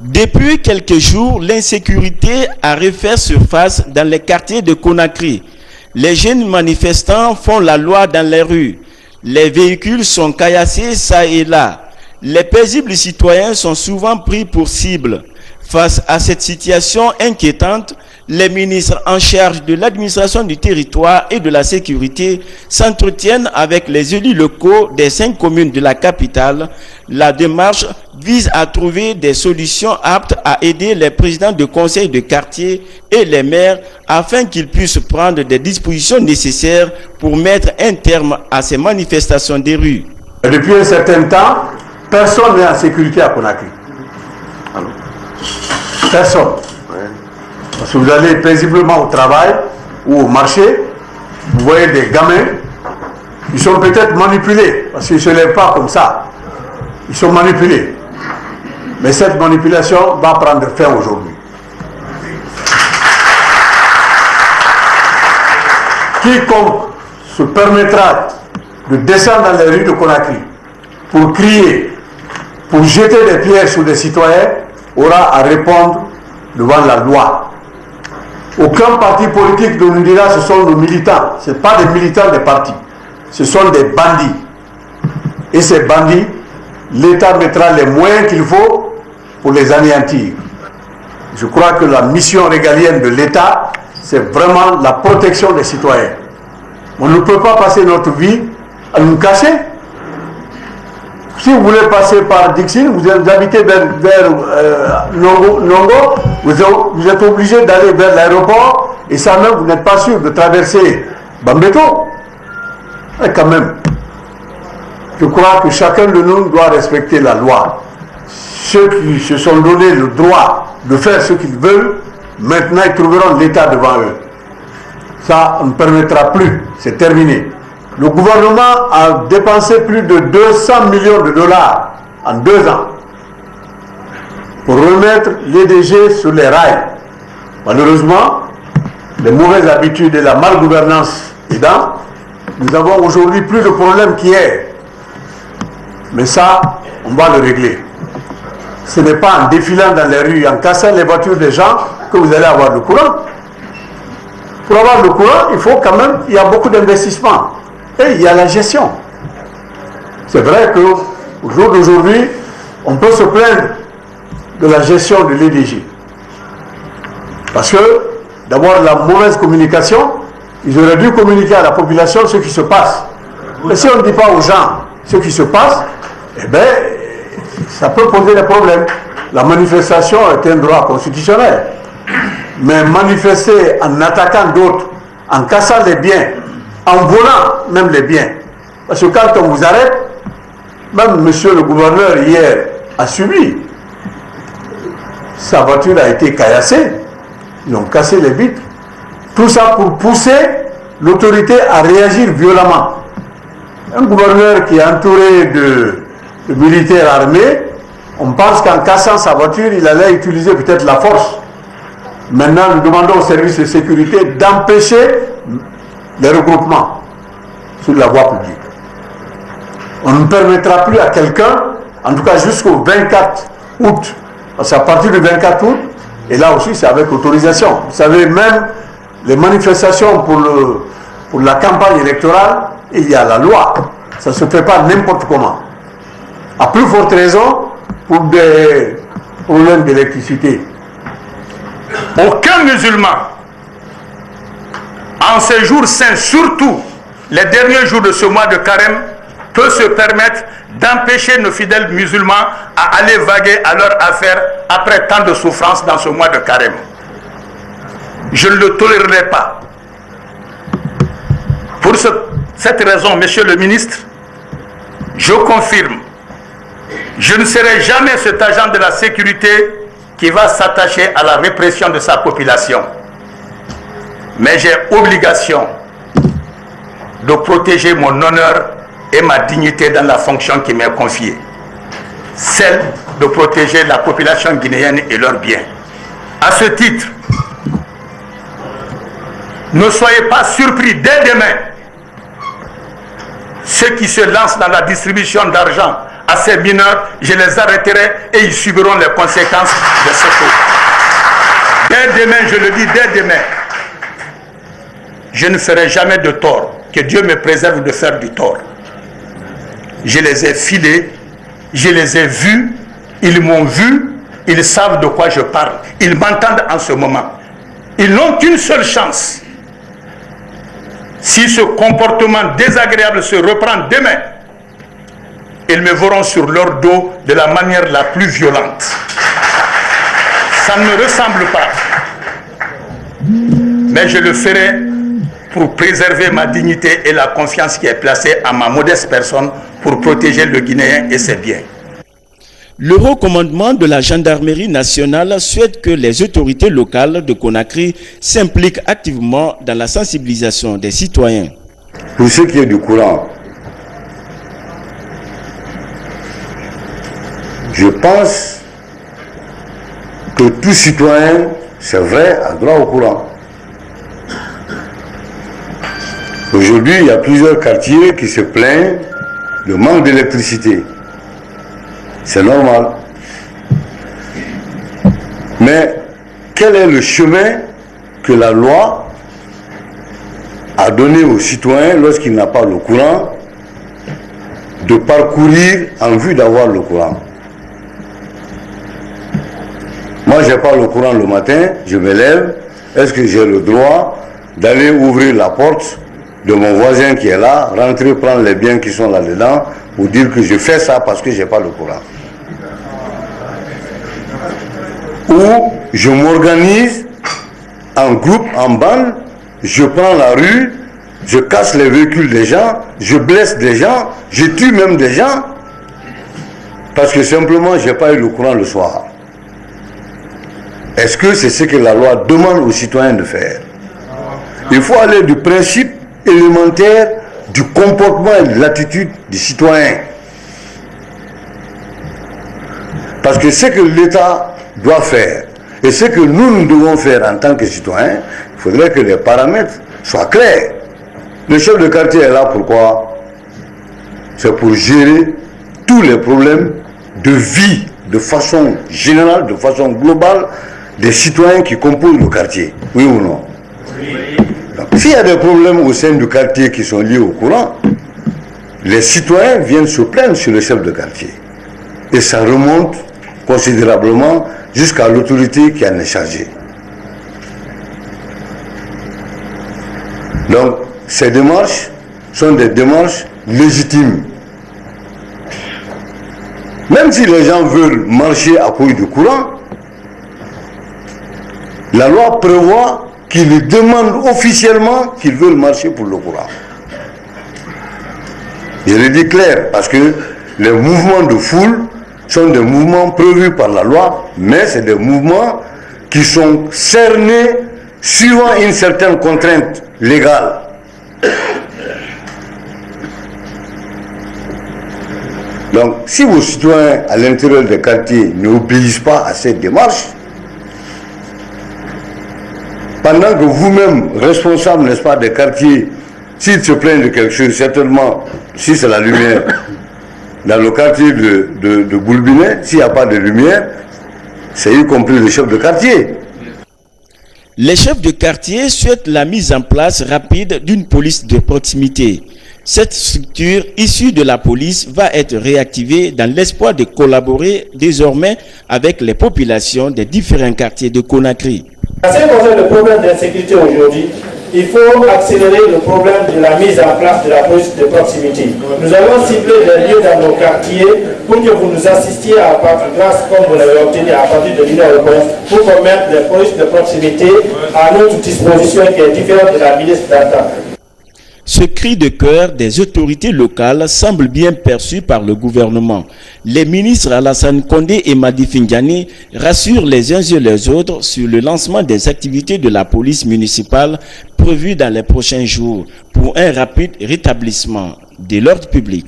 Depuis quelques jours, l'insécurité a refait surface dans les quartiers de Conakry. Les jeunes manifestants font la loi dans les rues. Les véhicules sont caillassés ça et là. Les paisibles citoyens sont souvent pris pour cible. Face à cette situation inquiétante, les ministres en charge de l'administration du territoire et de la sécurité s'entretiennent avec les élus locaux des 5 communes de la capitale. La démarche vise à trouver des solutions aptes à aider les présidents de conseils de quartier et les maires afin qu'ils puissent prendre des dispositions nécessaires pour mettre un terme à ces manifestations des rues. Depuis un certain temps, personne n'est en sécurité à Conakry. Personne. Parce que vous allez paisiblement au travail ou au marché, vous voyez des gamins, ils sont peut-être manipulés, parce qu'ils ne se lèvent pas comme ça. Ils sont manipulés. Mais cette manipulation va prendre fin aujourd'hui. Quiconque se permettra de descendre dans les rues de Conakry pour crier, pour jeter des pierres sur des citoyens, aura à répondre devant la loi. Aucun parti politique ne nous dira ce sont nos militants. Ce ne sont pas des militants des partis. Ce sont des bandits. Et ces bandits, l'État mettra les moyens qu'il faut pour les anéantir. Je crois que la mission régalienne de l'État, c'est vraiment la protection des citoyens. On ne peut pas passer notre vie à nous cacher. Si vous voulez passer par Dixine, vous habitez vers Nongo, vous êtes obligé d'aller vers l'aéroport et ça même, vous n'êtes pas sûr de traverser Bambeto. Et quand même, je crois que chacun de nous doit respecter la loi. Ceux qui se sont donné le droit de faire ce qu'ils veulent, maintenant ils trouveront l'État devant eux. Ça, on ne permettra plus, c'est terminé. Le gouvernement a dépensé plus de 200 millions de dollars en 2 ans pour remettre l'EDG sur les rails. Malheureusement, les mauvaises habitudes et la malgouvernance aidant, nous avons aujourd'hui plus de problèmes qu'hier. Mais ça, on va le régler. Ce n'est pas en défilant dans les rues, en cassant les voitures des gens que vous allez avoir le courant. Pour avoir le courant, il faut quand même, il y a beaucoup d'investissements. Et il y a la gestion. C'est vrai qu'au jour d'aujourd'hui, on peut se plaindre de la gestion de l'EDG. Parce que, d'avoir la mauvaise communication, ils auraient dû communiquer à la population ce qui se passe. Mais si on ne dit pas aux gens ce qui se passe, eh bien, ça peut poser des problèmes. La manifestation est un droit constitutionnel. Mais manifester en attaquant d'autres, en cassant les biens, en volant même les biens. Parce que quand on vous arrête, même monsieur le gouverneur hier a subi. Sa voiture a été caillassée. Ils ont cassé les vitres. Tout ça pour pousser l'autorité à réagir violemment. Un gouverneur qui est entouré de militaires armés, on pense qu'en cassant sa voiture, il allait utiliser peut-être la force. Maintenant, nous demandons aux services de sécurité d'empêcher les regroupements sur la voie publique. On ne permettra plus à quelqu'un, en tout cas jusqu'au 24 août, parce qu'à partir du 24 août, et là aussi c'est avec autorisation. Vous savez, même les manifestations pour la campagne électorale, il y a la loi. Ça ne se fait pas n'importe comment. À plus forte raison pour des problèmes d'électricité. Aucun musulman, en ces jours saints, surtout les derniers jours de ce mois de carême, peut se permettre d'empêcher nos fidèles musulmans à aller vaguer à leur affaire après tant de souffrances dans ce mois de carême. Je ne le tolérerai pas. Pour cette raison, monsieur le ministre, je confirme, je ne serai jamais cet agent de la sécurité qui va s'attacher à la répression de sa population. Mais j'ai obligation de protéger mon honneur et ma dignité dans la fonction qui m'est confiée. Celle de protéger la population guinéenne et leurs biens. À ce titre, ne soyez pas surpris dès demain. Ceux qui se lancent dans la distribution d'argent à ces mineurs, je les arrêterai et ils subiront les conséquences de ce fait. Dès demain, je le dis, dès demain, je ne ferai jamais de tort. Que Dieu me préserve de faire du tort. Je les ai filés, je les ai vus, ils m'ont vu, ils savent de quoi je parle. Ils m'entendent en ce moment. Ils n'ont qu'une seule chance. Si ce comportement désagréable se reprend demain, ils me verront sur leur dos de la manière la plus violente. Ça ne me ressemble pas. Mais je le ferai pour préserver ma dignité et la confiance qui est placée à ma modeste personne pour protéger le Guinéen et ses biens. Le haut commandement de la gendarmerie nationale souhaite que les autorités locales de Conakry s'impliquent activement dans la sensibilisation des citoyens. Pour ce qui est du courant, je pense que tout citoyen, c'est vrai, a droit au courant. Aujourd'hui, il y a plusieurs quartiers qui se plaignent du manque d'électricité. C'est normal. Mais quel est le chemin que la loi a donné aux citoyens lorsqu'il n'a pas le courant de parcourir en vue d'avoir le courant? Moi, je n'ai pas le courant le matin, je me lève. Est-ce que j'ai le droit d'aller ouvrir la porte de mon voisin qui est là, rentrer, prendre les biens qui sont là-dedans, pour dire que je fais ça parce que je n'ai pas le courant? Ou je m'organise en groupe, en bande, je prends la rue, je casse les véhicules des gens, je blesse des gens, je tue même des gens, parce que simplement je n'ai pas eu le courant le soir. Est-ce que c'est ce que la loi demande aux citoyens de faire? Il faut aller du principe élémentaire du comportement et de l'attitude du citoyen. Parce que ce que l'État doit faire et ce que nous devons faire en tant que citoyens, il faudrait que les paramètres soient clairs. Le chef de quartier est là pourquoi? C'est pour gérer tous les problèmes de vie de façon générale, de façon globale des citoyens qui composent le quartier. Oui ou non? S'il y a des problèmes au sein du quartier qui sont liés au courant, les citoyens viennent se plaindre sur le chef de quartier. Et ça remonte considérablement jusqu'à l'autorité qui en est chargée. Donc, ces démarches sont des démarches légitimes. Même si les gens veulent marcher à cause du courant, la loi prévoit qu'ils demandent officiellement qu'ils veulent marcher pour le courant. Je le dis clair, parce que les mouvements de foule sont des mouvements prévus par la loi, mais c'est des mouvements qui sont cernés suivant une certaine contrainte légale. Donc, si vos citoyens à l'intérieur des quartiers n'obéissent pas à cette démarche, pendant que vous-même, responsable, n'est-ce pas, des quartiers, s'ils se plaignent de quelque chose, certainement, si c'est la lumière, dans le quartier de Boulbinet, s'il n'y a pas de lumière, c'est y compris le chef de quartier. Les chefs de quartier souhaitent la mise en place rapide d'une police de proximité. Cette structure issue de la police va être réactivée dans l'espoir de collaborer désormais avec les populations des différents quartiers de Conakry. En ce qui concerne le problème d'insécurité aujourd'hui, il faut accélérer le problème de la mise en place de la police de proximité. Nous avons ciblé des lieux dans nos quartiers pour que vous nous assistiez à partir, grâce comme vous l'avez obtenu à partir de l'Union européenne, pour qu'on mette des polices de proximité à notre disposition qui est différente de la ministre d'État. Ce cri de cœur des autorités locales semble bien perçu par le gouvernement. Les ministres Alassane Condé et Madi Findiani rassurent les uns et les autres sur le lancement des activités de la police municipale prévues dans les prochains jours pour un rapide rétablissement de l'ordre public.